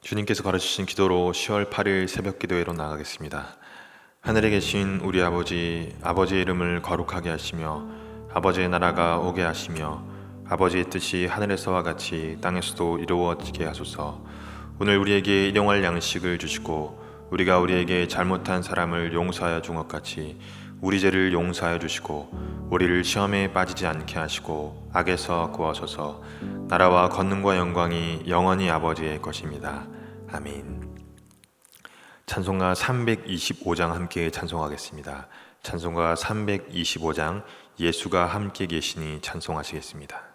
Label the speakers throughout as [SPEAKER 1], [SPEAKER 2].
[SPEAKER 1] 주님께서 가르치신 기도로 10월 8일 새벽 기도회로 나가겠습니다. 하늘에 계신 우리 아버지, 아버지의 이름을 거룩하게 하시며 아버지의 나라가 오게 하시며 아버지의 뜻이 하늘에서와 같이 땅에서도 이루어지게 하소서. 오늘 우리에게 일용할 양식을 주시고 우리가 우리에게 잘못한 사람을 용서하여 준 것 같이 우리 죄를 용서하여 주시고 우리를 시험에 빠지지 않게 하시고 악에서 구하소서. 나라와 권능과 영광이 영원히 아버지의 것입니다. 아멘. 찬송가 325장 함께 찬송하겠습니다. 찬송가 325장 예수가 함께 계시니 찬송하시겠습니다.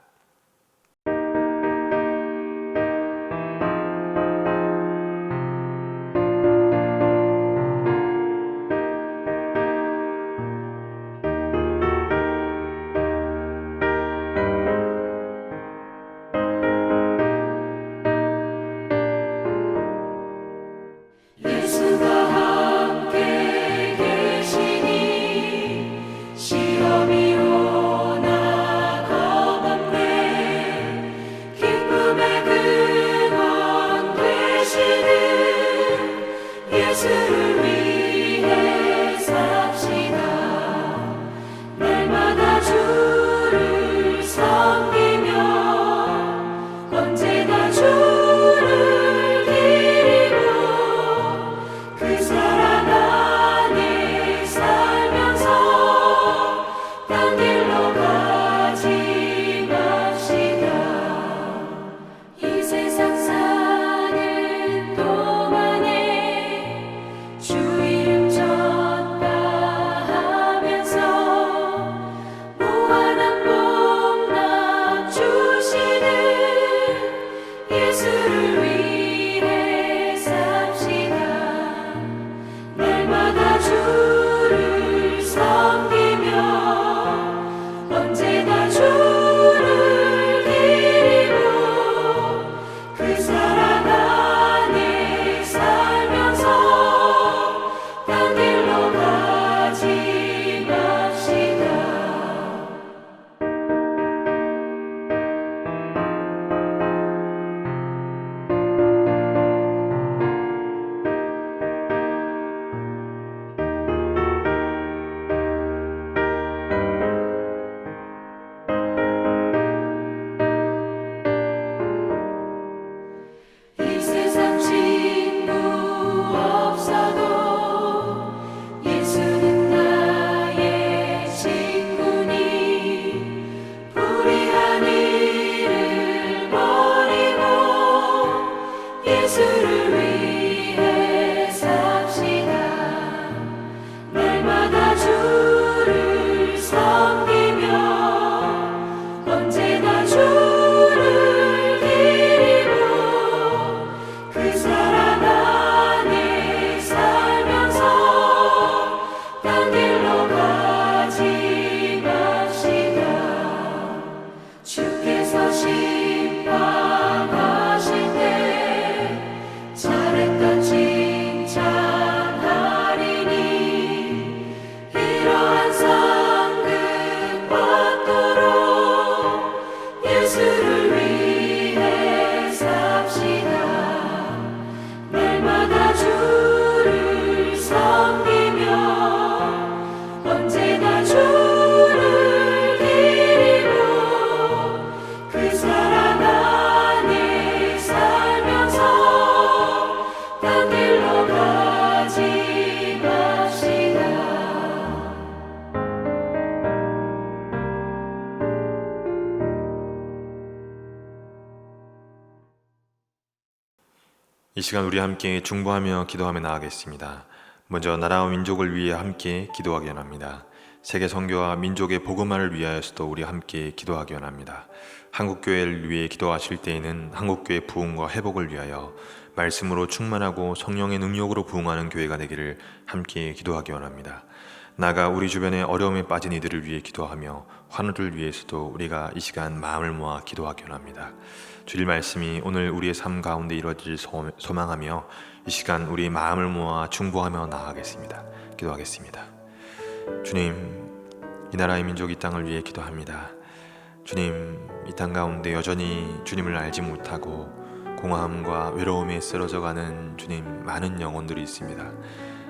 [SPEAKER 1] 이 시간 우리 함께 중보하며 기도하며 나아가겠습니다. 먼저 나라와 민족을 위해 함께 기도하기 원합니다. 세계 선교와 민족의 복음화를 위하여서도 우리 함께 기도하기 원합니다. 한국교회를 위해 기도하실 때에는 한국교회 부흥과 회복을 위하여 말씀으로 충만하고 성령의 능력으로 부흥하는 교회가 되기를 함께 기도하기 원합니다. 나아가 우리 주변에 어려움에 빠진 이들을 위해 기도하며 환우들 위해서도 우리가 이 시간 마음을 모아 기도하기 원합니다. 주일 말씀이 오늘 우리의 삶 가운데 이루어질 소망하며 이 시간 우리 마음을 모아 중보하며 나아가겠습니다. 기도하겠습니다. 주님, 이 나라의 민족 이 땅을 위해 기도합니다. 주님, 이 땅 가운데 여전히 주님을 알지 못하고 공허함과 외로움에 쓰러져가는 주님 많은 영혼들이 있습니다.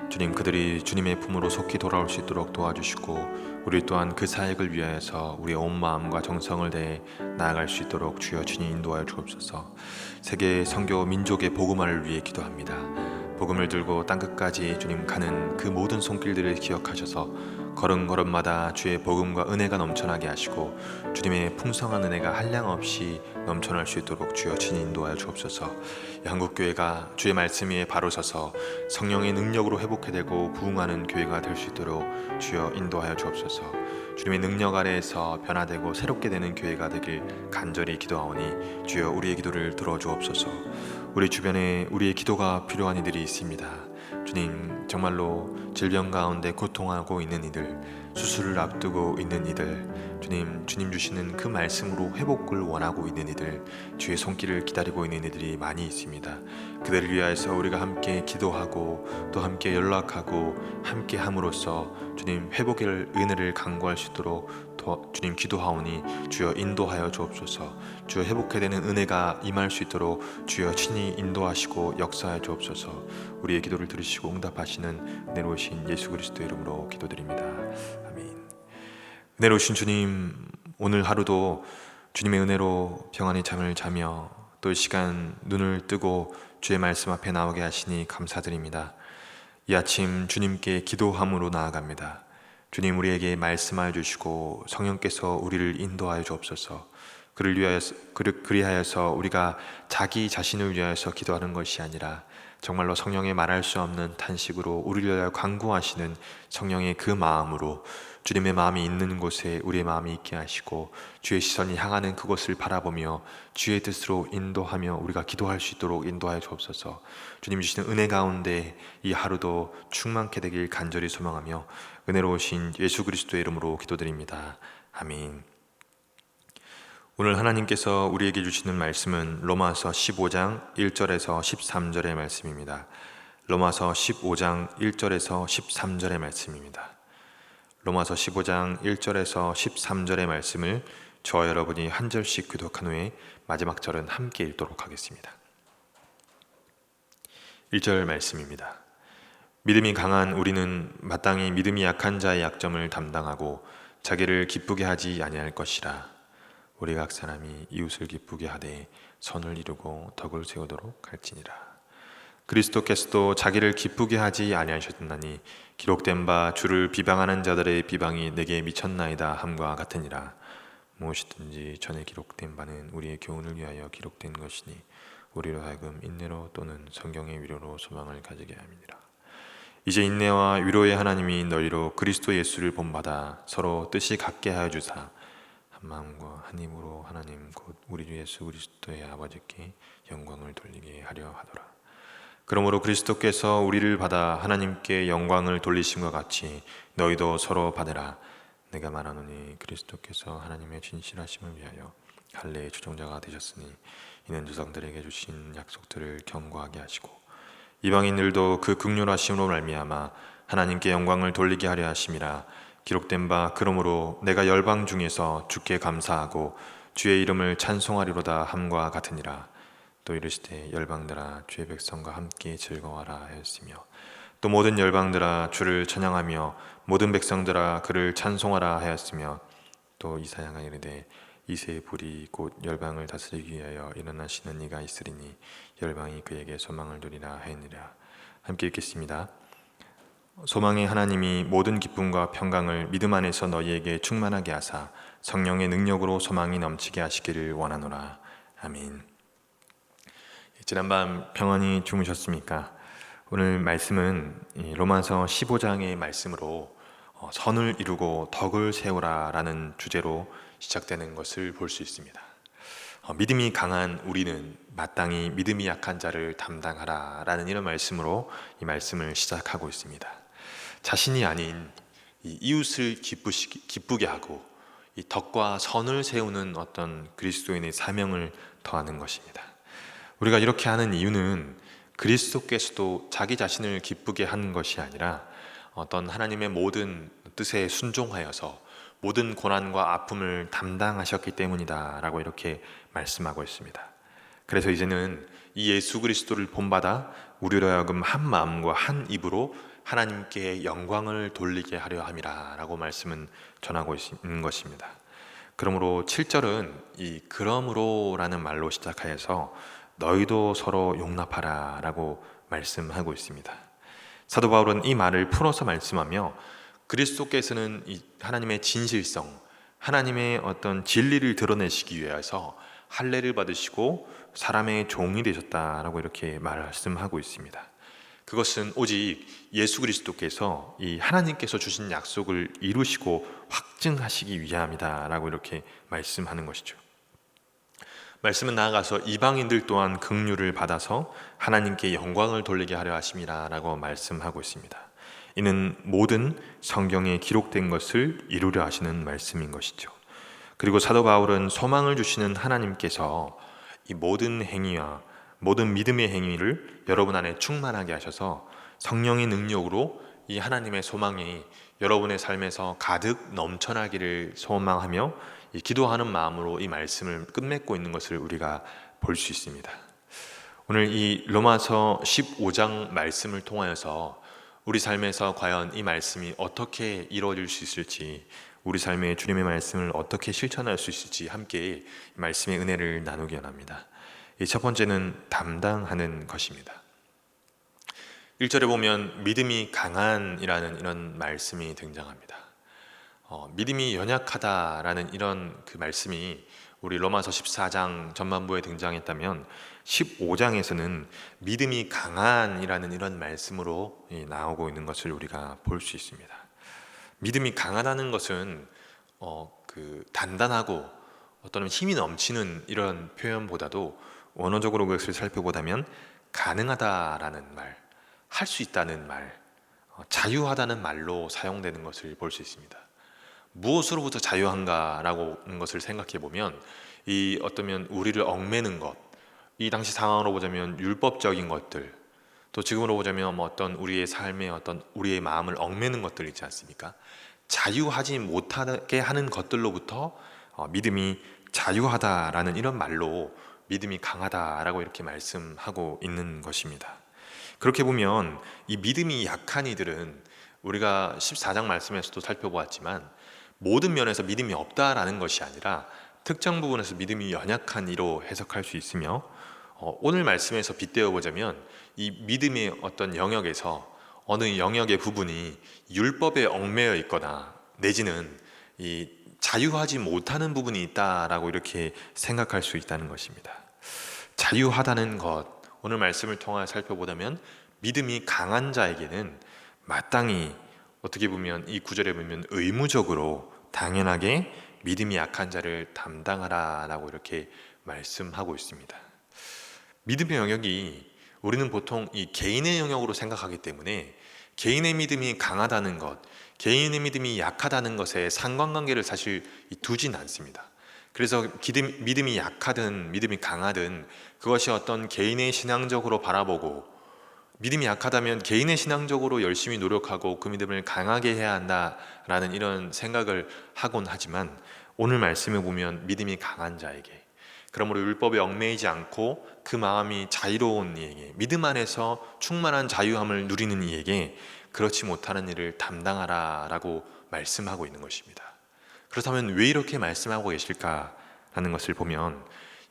[SPEAKER 1] 주님, 그들이 주님의 품으로 속히 돌아올 수 있도록 도와주시고 우리 또한 그 사역을 위하여서 우리의 온 마음과 정성을 다해 나아갈 수 있도록 주여 주님 인도하여 주옵소서. 세계 선교 민족의 복음화를 위해 기도합니다. 복음을 들고 땅끝까지 주님 가는 그 모든 손길들을 기억하셔서 걸음걸음마다 주의 복음과 은혜가 넘쳐나게 하시고 주님의 풍성한 은혜가 한량 없이 넘쳐날 수 있도록 주여 친히 인도하여 주옵소서. 한국교회가 주의 말씀 위에 바로 서서 성령의 능력으로 회복되고 부흥하는 교회가 될 수 있도록 주여 인도하여 주옵소서. 주님의 능력 아래에서 변화되고 새롭게 되는 교회가 되길 간절히 기도하오니 주여 우리의 기도를 들어주옵소서. 우리 주변에 우리의 기도가 필요한 이들이 있습니다. 주님, 정말로 질병 가운데 고통하고 있는 이들, 수술을 앞두고 있는 이들, 주님 주시는 그 말씀으로 회복을 원하고 있는 이들, 주의 손길을 기다리고 있는 이들이 많이 있습니다. 그들을 위하여서 우리가 함께 기도하고 또 함께 연락하고 함께 함으로써 주님 회복의 은혜를 강구할 수 있도록 주님 기도하오니 주여 인도하여 주옵소서. 주여 회복해야 되는 은혜가 임할 수 있도록 주여 친히 인도하시고 역사하여 주옵소서. 우리의 기도를 들으시고 응답하시는 은혜로우신 예수 그리스도의 이름으로 기도드립니다. 아멘. 은혜로우신 주님, 오늘 하루도 주님의 은혜로 평안히 잠을 자며 또 이 시간 눈을 뜨고 주의 말씀 앞에 나오게 하시니 감사드립니다. 이 아침 주님께 기도함으로 나아갑니다. 주님, 우리에게 말씀하여 주시고 성령께서 우리를 인도하여 주옵소서. 그리하여서 우리가 자기 자신을 위하여서 기도하는 것이 아니라 정말로 성령의 말할 수 없는 탄식으로 우리를 위하여 간구하시는 성령의 그 마음으로 주님의 마음이 있는 곳에 우리의 마음이 있게 하시고 주의 시선이 향하는 그곳을 바라보며 주의 뜻으로 인도하며 우리가 기도할 수 있도록 인도하여 주옵소서. 주님 주시는 은혜 가운데 이 하루도 충만케 되길 간절히 소망하며 은혜로우신 예수 그리스도의 이름으로 기도드립니다. 아멘. 오늘 하나님께서 우리에게 주시는 말씀은 로마서 15장 1절에서 13절의 말씀입니다. 로마서 15장 1절에서 13절의 말씀입니다. 로마서 15장 1절에서 13절의 말씀을 저와 여러분이 한 절씩 교독한 후에 마지막 절은 함께 읽도록 하겠습니다. 1절 말씀입니다. 믿음이 강한 우리는 마땅히 믿음이 약한 자의 약점을 담당하고 자기를 기쁘게 하지 아니할 것이라. 우리 각 사람이 이웃을 기쁘게 하되 선을 이루고 덕을 세우도록 할지니라. 그리스도께서도 자기를 기쁘게 하지 아니하셨나니 기록된 바 주를 비방하는 자들의 비방이 내게 미쳤나이다 함과 같으니라. 무엇이든지 전에 기록된 바는 우리의 교훈을 위하여 기록된 것이니 우리로 하여금 인내로 또는 성경의 위로로 소망을 가지게 함이니라. 이제 인내와 위로의 하나님이 너희로 그리스도 예수를 본받아 서로 뜻이 같게 하여 주사 한 마음과 한 힘으로 하나님 곧 우리 주 예수 그리스도의 아버지께 영광을 돌리게 하려 하더라. 그러므로 그리스도께서 우리를 받아 하나님께 영광을 돌리심과 같이 너희도 서로 받으라. 내가 말하노니 그리스도께서 하나님의 진실하심을 위하여 할례의 주종자가 되셨으니 이는 조상들에게 주신 약속들을 견고하게 하시고 이방인들도 그 긍휼하심으로 말미암아 하나님께 영광을 돌리게 하려 하심이라. 기록된 바 그러므로 내가 열방 중에서 주께 감사하고 주의 이름을 찬송하리로다 함과 같으니라. 또 이르시되 열방들아 주의 백성과 함께 즐거워하라 하였으며 또 모든 열방들아 주를 찬양하며 모든 백성들아 그를 찬송하라 하였으며 또 이사야가 이르되 이새의 불이 곧 열방을 다스리기 위하여 일어나시는 이가 있으리니 열방이 그에게 소망을 두리라 하였느니라. 함께 읽겠습니다. 소망의 하나님이 모든 기쁨과 평강을 믿음 안에서 너희에게 충만하게 하사 성령의 능력으로 소망이 넘치게 하시기를 원하노라. 아멘. 지난밤 평안히 주무셨습니까? 오늘 말씀은 로마서 15장의 말씀으로 선을 이루고 덕을 세우라 라는 주제로 시작되는 것을 볼 수 있습니다. 믿음이 강한 우리는 마땅히 믿음이 약한 자를 담당하라 라는 이런 말씀으로 이 말씀을 시작하고 있습니다. 자신이 아닌 이 이웃을 기쁘게 하고 이 덕과 선을 세우는 어떤 그리스도인의 사명을 더하는 것입니다. 우리가 이렇게 하는 이유는 그리스도께서도 자기 자신을 기쁘게 하는 것이 아니라 어떤 하나님의 모든 뜻에 순종하여서 모든 고난과 아픔을 담당하셨기 때문이다 라고 이렇게 말씀하고 있습니다. 그래서 이제는 이 예수 그리스도를 본받아 우리로 하여금 한 마음과 한 입으로 하나님께 영광을 돌리게 하려 함이라 라고 말씀은 전하고 있는 것입니다. 그러므로 7절은 이 그러므로 라는 말로 시작하여서 너희도 서로 용납하라 라고 말씀하고 있습니다. 사도 바울은 이 말을 풀어서 말씀하며 그리스도께서는 이 하나님의 진실성, 하나님의 어떤 진리를 드러내시기 위해서 할례를 받으시고 사람의 종이 되셨다라고 이렇게 말씀하고 있습니다. 그것은 오직 예수 그리스도께서 이 하나님께서 주신 약속을 이루시고 확증하시기 위함이다라고 이렇게 말씀하는 것이죠. 말씀은 나아가서 이방인들 또한 긍휼을 받아서 하나님께 영광을 돌리게 하려 하심이라라고 말씀하고 있습니다. 이는 모든 성경에 기록된 것을 이루려 하시는 말씀인 것이죠. 그리고 사도 바울은 소망을 주시는 하나님께서 이 모든 행위와 모든 믿음의 행위를 여러분 안에 충만하게 하셔서 성령의 능력으로 이 하나님의 소망이 여러분의 삶에서 가득 넘쳐나기를 소망하며 이 기도하는 마음으로 이 말씀을 끝맺고 있는 것을 우리가 볼 수 있습니다. 오늘 이 로마서 15장 말씀을 통하여서 우리 삶에서 과연 이 말씀이 어떻게 이루어질 수 있을지, 우리 삶에 주님의 말씀을 어떻게 실천할 수 있을지 함께 말씀의 은혜를 나누기 원합니다. 첫 번째는 담당하는 것입니다. 1절에 보면 믿음이 강한이라는 이런 말씀이 등장합니다. 믿음이 연약하다라는 이런 그 말씀이 우리 로마서 14장 전반부에 등장했다면 15장에서는 믿음이 강한이라는 이런 말씀으로 나오고 있는 것을 우리가 볼 수 있습니다. 믿음이 강하다는 것은 단단하고 어떤 힘이 넘치는 이런 표현보다도 원어적으로 그것을 살펴보다면 가능하다라는 말, 할 수 있다는 말, 자유하다는 말로 사용되는 것을 볼 수 있습니다. 무엇으로부터 자유한가라고 하는 것을 생각해 보면 이 어쩌면 우리를 얽매는 것, 이 당시 상황으로 보자면 율법적인 것들, 또 지금으로 보자면 어떤 우리의 삶에 어떤 우리의 마음을 얽매는 것들 있지 않습니까? 자유하지 못하게 하는 것들로부터 믿음이 자유하다라는 이런 말로 믿음이 강하다라고 이렇게 말씀하고 있는 것입니다. 그렇게 보면 이 믿음이 약한 이들은 우리가 14장 말씀에서도 살펴보았지만 모든 면에서 믿음이 없다라는 것이 아니라 특정 부분에서 믿음이 연약한 이로 해석할 수 있으며 오늘 말씀에서 빗대어 보자면 이 믿음의 어떤 영역에서 어느 영역의 부분이 율법에 얽매여 있거나 내지는 이 자유하지 못하는 부분이 있다라고 이렇게 생각할 수 있다는 것입니다. 자유하다는 것, 오늘 말씀을 통해 살펴보자면 믿음이 강한 자에게는 마땅히 어떻게 보면 이 구절에 보면 의무적으로 당연하게 믿음이 약한 자를 담당하라라고 이렇게 말씀하고 있습니다. 믿음의 영역이 우리는 보통 이 개인의 영역으로 생각하기 때문에 개인의 믿음이 강하다는 것, 개인의 믿음이 약하다는 것에 상관관계를 사실 두진 않습니다. 그래서 믿음이 약하든 믿음이 강하든 그것이 어떤 개인의 신앙적으로 바라보고 믿음이 약하다면 개인의 신앙적으로 열심히 노력하고 그 믿음을 강하게 해야 한다라는 이런 생각을 하곤 하지만 오늘 말씀에 보면 믿음이 강한 자에게, 그러므로 율법에 얽매이지 않고 그 마음이 자유로운 이에게, 믿음 안에서 충만한 자유함을 누리는 이에게 그렇지 못하는 일을 담당하라라고 말씀하고 있는 것입니다. 그렇다면 왜 이렇게 말씀하고 계실까 하는 것을 보면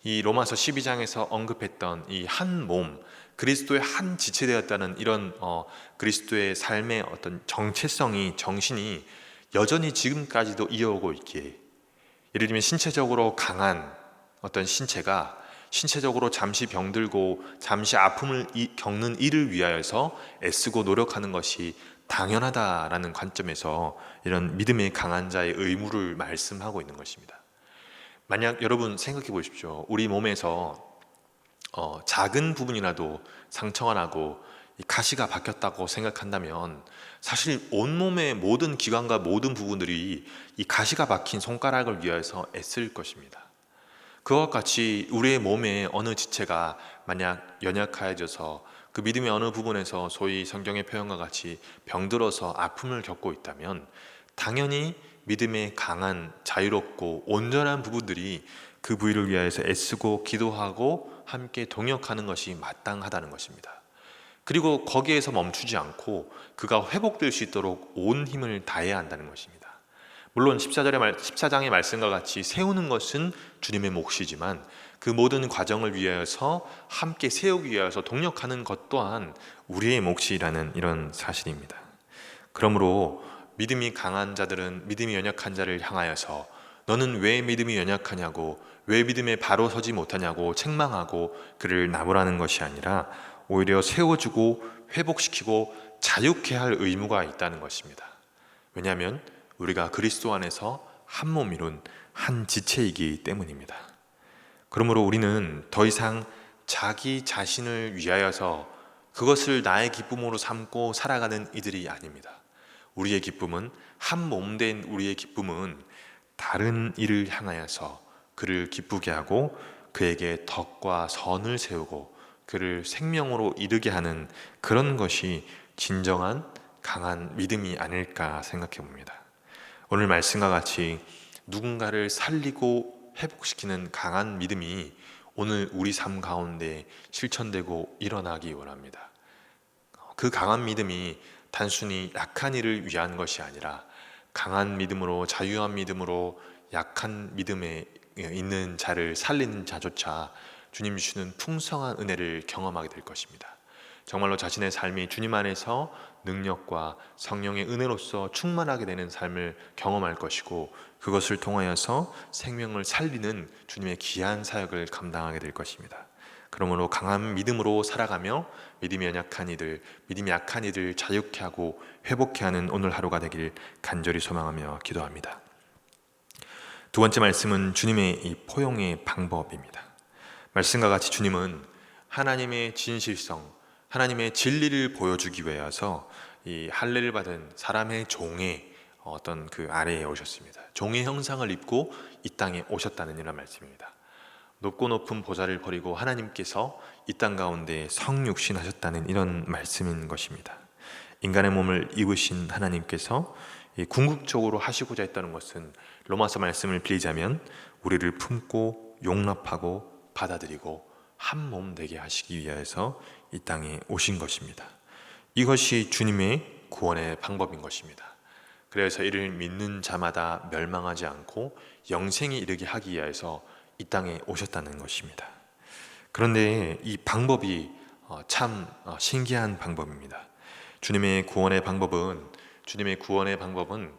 [SPEAKER 1] 이 로마서 12장에서 언급했던 이 한 몸, 그리스도의 한 지체되었다는 이런 그리스도의 삶의 어떤 정체성이, 정신이 여전히 지금까지도 이어오고 있기에, 예를 들면 신체적으로 강한 어떤 신체가 신체적으로 잠시 병들고 잠시 아픔을 겪는 이를 위하여서 애쓰고 노력하는 것이 당연하다라는 관점에서 이런 믿음의 강한 자의 의무를 말씀하고 있는 것입니다. 만약 여러분 생각해 보십시오. 우리 몸에서 작은 부분이라도 상처가 나고 이 가시가 박혔다고 생각한다면 사실 온몸의 모든 기관과 모든 부분들이 이 가시가 박힌 손가락을 위해서 애쓸 것입니다. 그와 같이 우리의 몸의 어느 지체가 만약 연약해져서 그 믿음의 어느 부분에서 소위 성경의 표현과 같이 병들어서 아픔을 겪고 있다면 당연히 믿음의 강한, 자유롭고 온전한 부분들이 그 부위를 위하여서 애쓰고 기도하고 함께 동역하는 것이 마땅하다는 것입니다. 그리고 거기에서 멈추지 않고 그가 회복될 수 있도록 온 힘을 다해야 한다는 것입니다. 물론 14장의 말씀과 같이 세우는 것은 주님의 몫이지만 그 모든 과정을 위하여서 함께 세우기 위하여서 동력하는 것 또한 우리의 몫이라는 이런 사실입니다. 그러므로 믿음이 강한 자들은 믿음이 연약한 자를 향하여서 너는 왜 믿음이 연약하냐고, 왜 믿음에 바로 서지 못하냐고 책망하고 그를 나무라는 것이 아니라 오히려 세워주고 회복시키고 자유케 할 의무가 있다는 것입니다. 왜냐하면 우리가 그리스도 안에서 한 몸 이룬 한 지체이기 때문입니다. 그러므로 우리는 더 이상 자기 자신을 위하여서 그것을 나의 기쁨으로 삼고 살아가는 이들이 아닙니다. 우리의 기쁨은, 한 몸 된 우리의 기쁨은 다른 이를 향하여서 그를 기쁘게 하고 그에게 덕과 선을 세우고 그를 생명으로 이르게 하는 그런 것이 진정한 강한 믿음이 아닐까 생각해 봅니다. 오늘 말씀과 같이 누군가를 살리고 회복시키는 강한 믿음이 오늘 우리 삶 가운데 실천되고 일어나기 원합니다. 그 강한 믿음이 단순히 약한 이를 위한 것이 아니라 강한 믿음으로, 자유한 믿음으로 약한 믿음에 있는 자를 살리는 자조차 주님 주시는 풍성한 은혜를 경험하게 될 것입니다. 정말로 자신의 삶이 주님 안에서 능력과 성령의 은혜로서 충만하게 되는 삶을 경험할 것이고, 그것을 통하여서 생명을 살리는 주님의 귀한 사역을 감당하게 될 것입니다. 그러므로 강한 믿음으로 살아가며 믿음이 약한 이들 자유케 하고 회복케 하는 오늘 하루가 되길 간절히 소망하며 기도합니다. 두 번째 말씀은 주님의 이 포용의 방법입니다. 말씀과 같이 주님은 하나님의 진실성, 하나님의 진리를 보여주기 위해서 이 할례를 받은 사람의 종의 어떤 그 아래에 오셨습니다. 종의 형상을 입고 이 땅에 오셨다는 이런 말씀입니다. 높고 높은 보좌를 버리고 하나님께서 이 땅 가운데 성육신하셨다는 이런 말씀인 것입니다. 인간의 몸을 입으신 하나님께서 궁극적으로 하시고자 했다는 것은, 로마서 말씀을 빌리자면 우리를 품고 용납하고 받아들이고 한 몸 되게 하시기 위해서 이 땅에 오신 것입니다. 이것이 주님의 구원의 방법인 것입니다. 그래서 이를 믿는 자마다 멸망하지 않고 영생에 이르게 하기 위해서 이 땅에 오셨다는 것입니다. 그런데 이 방법이 참 신기한 방법입니다. 주님의 구원의 방법은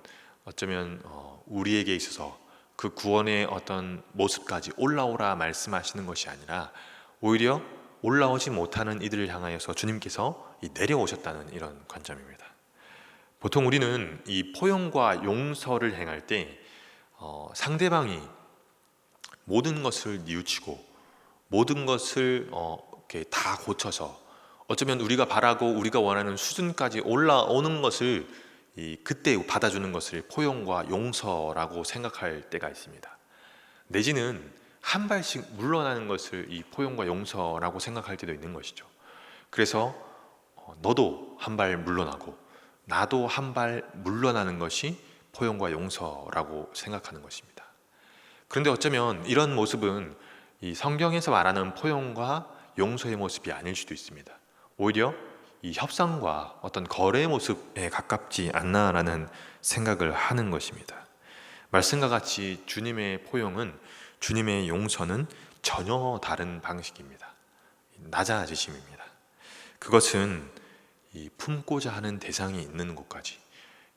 [SPEAKER 1] 어쩌면 우리에게 있어서 그 구원의 어떤 모습까지 올라오라 말씀하시는 것이 아니라 오히려 올라오지 못하는 이들을 향하여서 주님께서 내려오셨다는 이런 관점입니다. 보통 우리는 이 포용과 용서를 행할 때 상대방이 모든 것을 뉘우치고 모든 것을 이렇게 다 고쳐서 어쩌면 우리가 바라고 우리가 원하는 수준까지 올라오는 것을 그때 받아주는 것을 포용과 용서라고 생각할 때가 있습니다. 내지는 한 발씩 물러나는 것을 이 포용과 용서라고 생각할 때도 있는 것이죠. 그래서 너도 한 발 물러나고 나도 한 발 물러나는 것이 포용과 용서라고 생각하는 것입니다. 그런데 어쩌면 이런 모습은 이 성경에서 말하는 포용과 용서의 모습이 아닐 수도 있습니다. 오히려 이 협상과 어떤 거래의 모습에 가깝지 않나라는 생각을 하는 것입니다. 말씀과 같이 주님의 포용은, 주님의 용서는 전혀 다른 방식입니다. 낮아지심입니다. 그것은 이 품고자 하는 대상이 있는 곳까지,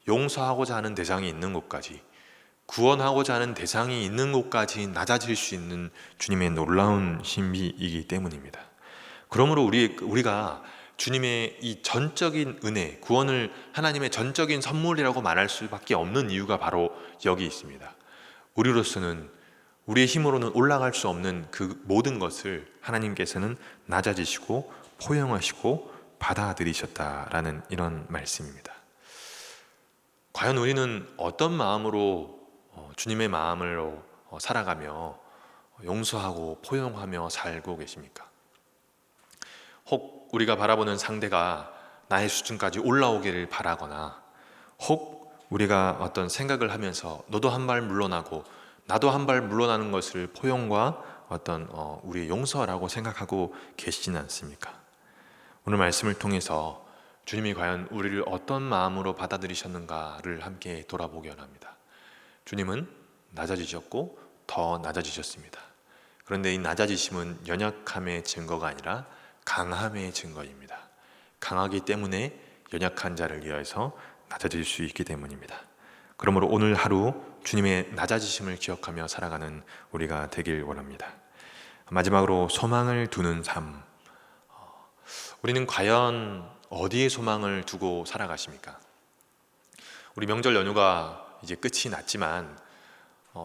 [SPEAKER 1] 용서하고자 하는 대상이 있는 곳까지, 구원하고자 하는 대상이 있는 곳까지 낮아질 수 있는 주님의 놀라운 신비이기 때문입니다. 그러므로 우리가 주님의 이 전적인 은혜, 구원을 하나님의 전적인 선물이라고 말할 수밖에 없는 이유가 바로 여기 있습니다. 우리로서는, 우리의 힘으로는 올라갈 수 없는 그 모든 것을 하나님께서는 낮아지시고 포용하시고 받아들이셨다라는 이런 말씀입니다. 과연 우리는 어떤 마음으로 주님의 마음으로 살아가며 용서하고 포용하며 살고 계십니까? 혹 우리가 바라보는 상대가 나의 수준까지 올라오기를 바라거나, 혹 우리가 어떤 생각을 하면서 너도 한 발 물러나고 나도 한 발 물러나는 것을 포용과 어떤 우리의 용서라고 생각하고 계시지는 않습니까? 오늘 말씀을 통해서 주님이 과연 우리를 어떤 마음으로 받아들이셨는가를 함께 돌아보기 원합니다. 주님은 낮아지셨고 더 낮아지셨습니다. 그런데 이 낮아지심은 연약함의 증거가 아니라 강함의 증거입니다. 강하기 때문에 연약한 자를 위하여서 낮아질 수 있기 때문입니다. 그러므로 오늘 하루 주님의 낮아지심을 기억하며 살아가는 우리가 되길 원합니다. 마지막으로 소망을 두는 삶. 우리는 과연 어디에 소망을 두고 살아가십니까? 우리 명절 연휴가 이제 끝이 났지만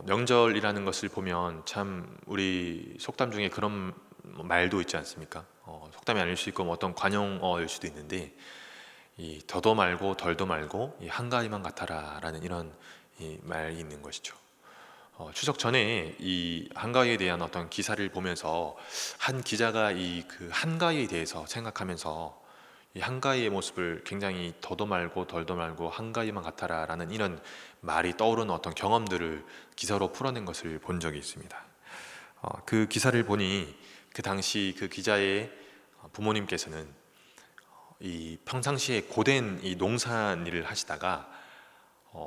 [SPEAKER 1] 명절이라는 것을 보면 참 우리 속담 중에 그런 말도 있지 않습니까? 속담이 아닐 수 있고 어떤 관용어일 수도 있는데 이 더도 말고 덜도 말고 이 한가위만 같아라 라는 이런 이 말이 있는 것이죠. 추석 전에 이 한가위에 대한 어떤 기사를 보면서 한 기자가 이 그 한가위에 대해서 생각하면서 이 한가위의 모습을 굉장히 더도 말고 덜도 말고 한가위만 같아라 라는 이런 말이 떠오르는 어떤 경험들을 기사로 풀어낸 것을 본 적이 있습니다. 그 기사를 보니 그 당시 그 기자의 부모님께서는 이 평상시에 고된 이 농사일을 하시다가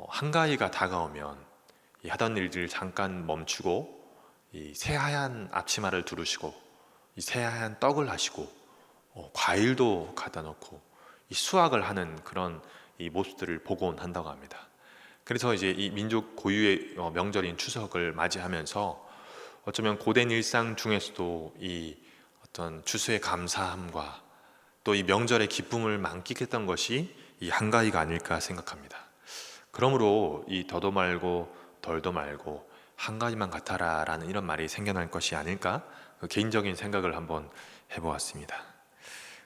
[SPEAKER 1] 한가위가 다가오면 이 하던 일들을 잠깐 멈추고 이 새하얀 앞치마를 두르시고 이 새하얀 떡을 하시고 과일도 갖다 놓고 이 수확을 하는 그런 이 모습들을 보곤 한다고 합니다. 그래서 이제 이 민족 고유의 명절인 추석을 맞이하면서 어쩌면 고된 일상 중에서도 이 어떤 추수의 감사함과 또 이 명절의 기쁨을 만끽했던 것이 이 한가위가 아닐까 생각합니다. 그러므로 이 더도 말고 덜도 말고 한가위만 같아라 라는 이런 말이 생겨날 것이 아닐까 개인적인 생각을 한번 해보았습니다.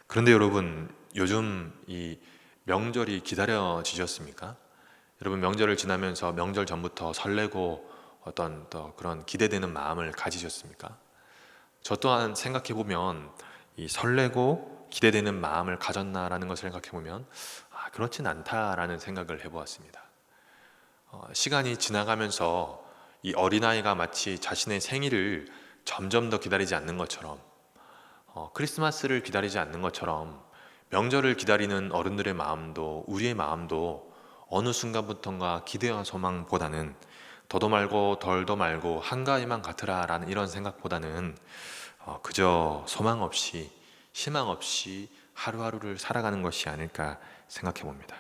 [SPEAKER 1] 그런데 여러분, 요즘 이 명절이 기다려지셨습니까? 여러분, 명절을 지나면서 명절 전부터 설레고 어떤 또 그런 기대되는 마음을 가지셨습니까? 저 또한 생각해보면 이 설레고 기대되는 마음을 가졌나라는 것을 생각해보면 그렇진 않다라는 생각을 해보았습니다. 시간이 지나가면서 이 어린아이가 마치 자신의 생일을 점점 더 기다리지 않는 것처럼 크리스마스를 기다리지 않는 것처럼 명절을 기다리는 어른들의 마음도 우리의 마음도 어느 순간부터인가 기대와 소망보다는 더도 말고 덜도 말고 한가위만 같으라 라는 이런 생각보다는 그저 소망 없이 희망 없이 하루하루를 살아가는 것이 아닐까 생각해 봅니다.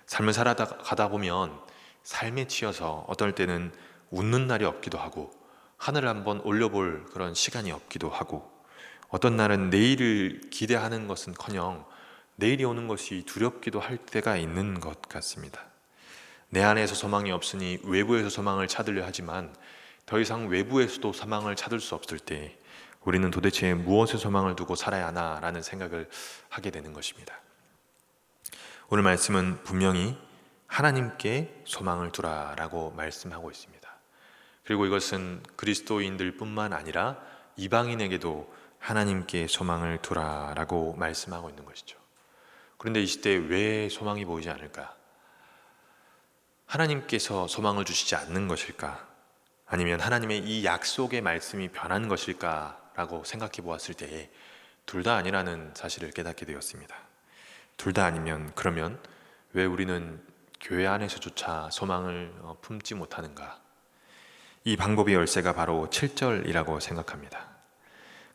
[SPEAKER 1] 삶을 살아가다 보면 삶에 치여서 어떨 때는 웃는 날이 없기도 하고 하늘을 한번 올려볼 그런 시간이 없기도 하고 어떤 날은 내일을 기대하는 것은커녕 내일이 오는 것이 두렵기도 할 때가 있는 것 같습니다. 내 안에서 소망이 없으니 외부에서 소망을 찾으려 하지만 더 이상 외부에서도 소망을 찾을 수 없을 때 우리는 도대체 무엇에 소망을 두고 살아야 하나라는 생각을 하게 되는 것입니다. 오늘 말씀은 분명히 하나님께 소망을 두라라고 말씀하고 있습니다. 그리고 이것은 그리스도인들 뿐만 아니라 이방인에게도 하나님께 소망을 두라라고 말씀하고 있는 것이죠. 그런데 이 시대에 왜 소망이 보이지 않을까? 하나님께서 소망을 주시지 않는 것일까? 아니면 하나님의 이 약속의 말씀이 변한 것일까? 라고 생각해 보았을 때에 둘 다 아니라는 사실을 깨닫게 되었습니다. 둘 다 아니면 그러면 왜 우리는 교회 안에서조차 소망을 품지 못하는가? 이 방법의 열쇠가 바로 7절이라고 생각합니다.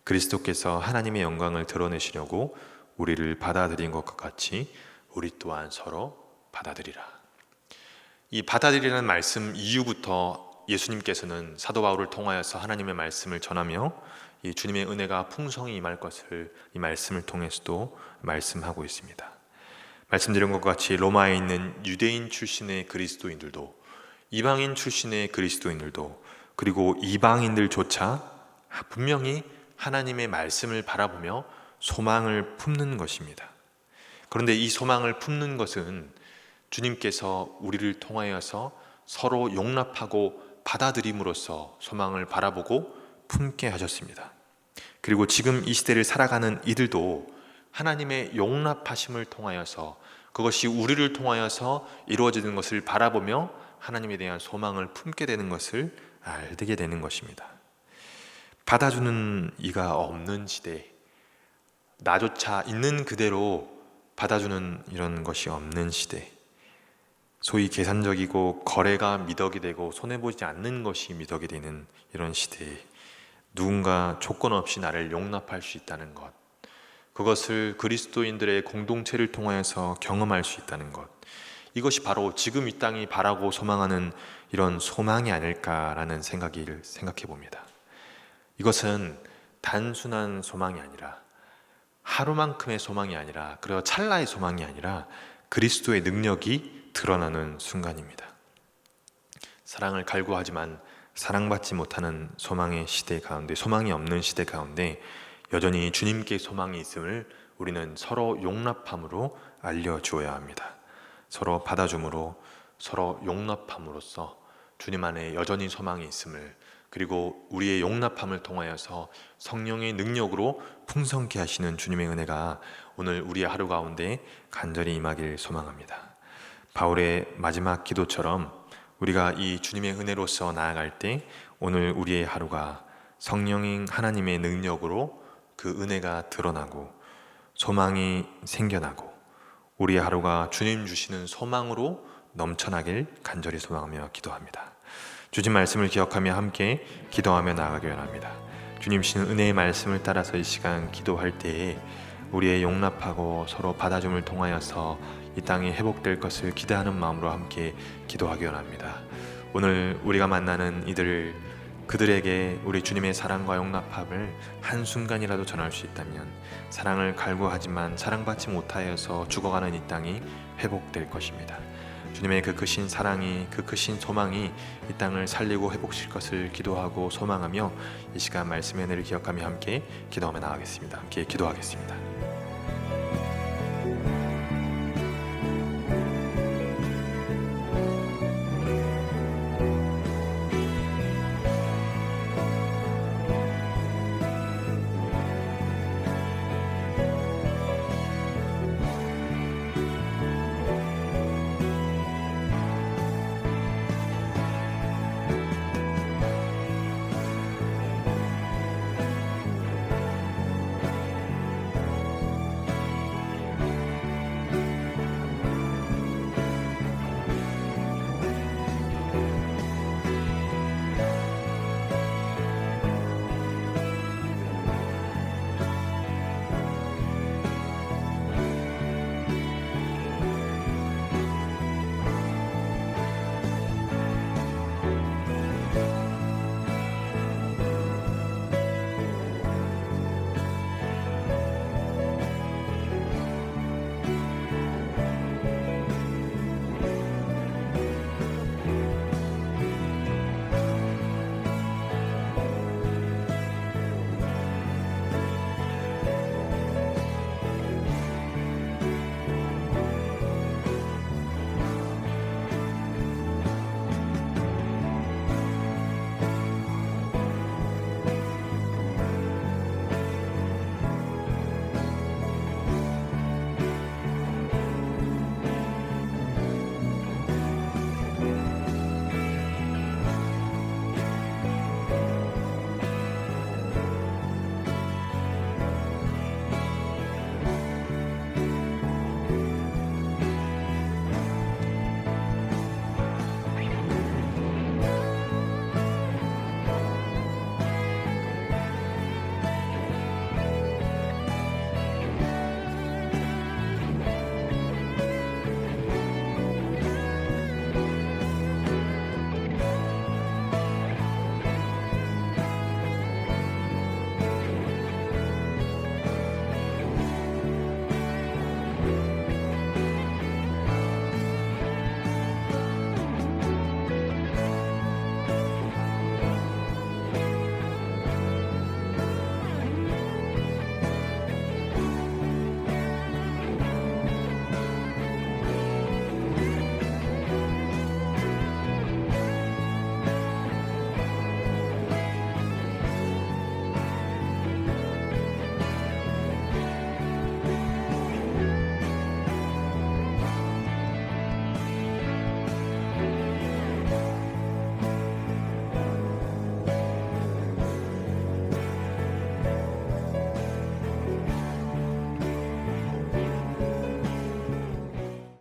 [SPEAKER 1] 그리스도께서 하나님의 영광을 드러내시려고 우리를 받아들인 것과 같이 우리 또한 서로 받아들이라. 이 받아들이라는 말씀 이후부터 예수님께서는 사도 바울을 통하여서 하나님의 말씀을 전하며 이 주님의 은혜가 풍성히 임할 것을 이 말씀을 통해서도 말씀하고 있습니다. 말씀드린 것과 같이 로마에 있는 유대인 출신의 그리스도인들도 이방인 출신의 그리스도인들도 그리고 이방인들조차 분명히 하나님의 말씀을 바라보며 소망을 품는 것입니다. 그런데 이 소망을 품는 것은 주님께서 우리를 통하여서 서로 용납하고 받아들임으로써 소망을 바라보고 품게 하셨습니다. 그리고 지금 이 시대를 살아가는 이들도 하나님의 용납하심을 통하여서 그것이 우리를 통하여서 이루어지는 것을 바라보며 하나님에 대한 소망을 품게 되는 것을 알게 되는 것입니다. 받아주는 이가 없는 시대, 나조차 있는 그대로 받아주는 이런 것이 없는 시대, 소위 계산적이고 거래가 미덕이 되고 손해보지 않는 것이 미덕이 되는 이런 시대에 누군가 조건 없이 나를 용납할 수 있다는 것, 그것을 그리스도인들의 공동체를 통하여서 경험할 수 있다는 것, 이것이 바로 지금 이 땅이 바라고 소망하는 이런 소망이 아닐까라는 생각해 봅니다. 이것은 단순한 소망이 아니라, 하루만큼의 소망이 아니라, 그리고 찰나의 소망이 아니라 그리스도의 능력이 드러나는 순간입니다. 사랑을 갈구하지만 사랑받지 못하는 소망의 시대 가운데, 소망이 없는 시대 가운데 여전히 주님께 소망이 있음을 우리는 서로 용납함으로 알려주어야 합니다. 서로 받아줌으로, 서로 용납함으로써 주님 안에 여전히 소망이 있음을, 그리고 우리의 용납함을 통하여서 성령의 능력으로 풍성케 하시는 주님의 은혜가 오늘 우리의 하루 가운데 간절히 임하길 소망합니다. 바울의 마지막 기도처럼 우리가 이 주님의 은혜로서 나아갈 때 오늘 우리의 하루가 성령인 하나님의 능력으로 그 은혜가 드러나고 소망이 생겨나고 우리의 하루가 주님 주시는 소망으로 넘쳐나길 간절히 소망하며 기도합니다. 주신 말씀을 기억하며 함께 기도하며 나아가기 원합니다. 주님 주시는 은혜의 말씀을 따라서 이 시간 기도할 때에 우리의 용납하고 서로 받아줌을 통하여서 이 땅이 회복될 것을 기대하는 마음으로 함께 기도하기 원합니다. 오늘 우리가 만나는 그들에게 우리 주님의 사랑과 용납함을 한순간이라도 전할 수 있다면, 사랑을 갈구하지만 사랑받지 못하여서 죽어가는 이 땅이 회복될 것입니다. 주님의 그 크신 사랑이, 그 크신 소망이 이 땅을 살리고 회복실 것을 기도하고 소망하며 이 시간 말씀의 은혜를 기억하며 함께 기도하며 나가겠습니다. 함께 기도하겠습니다.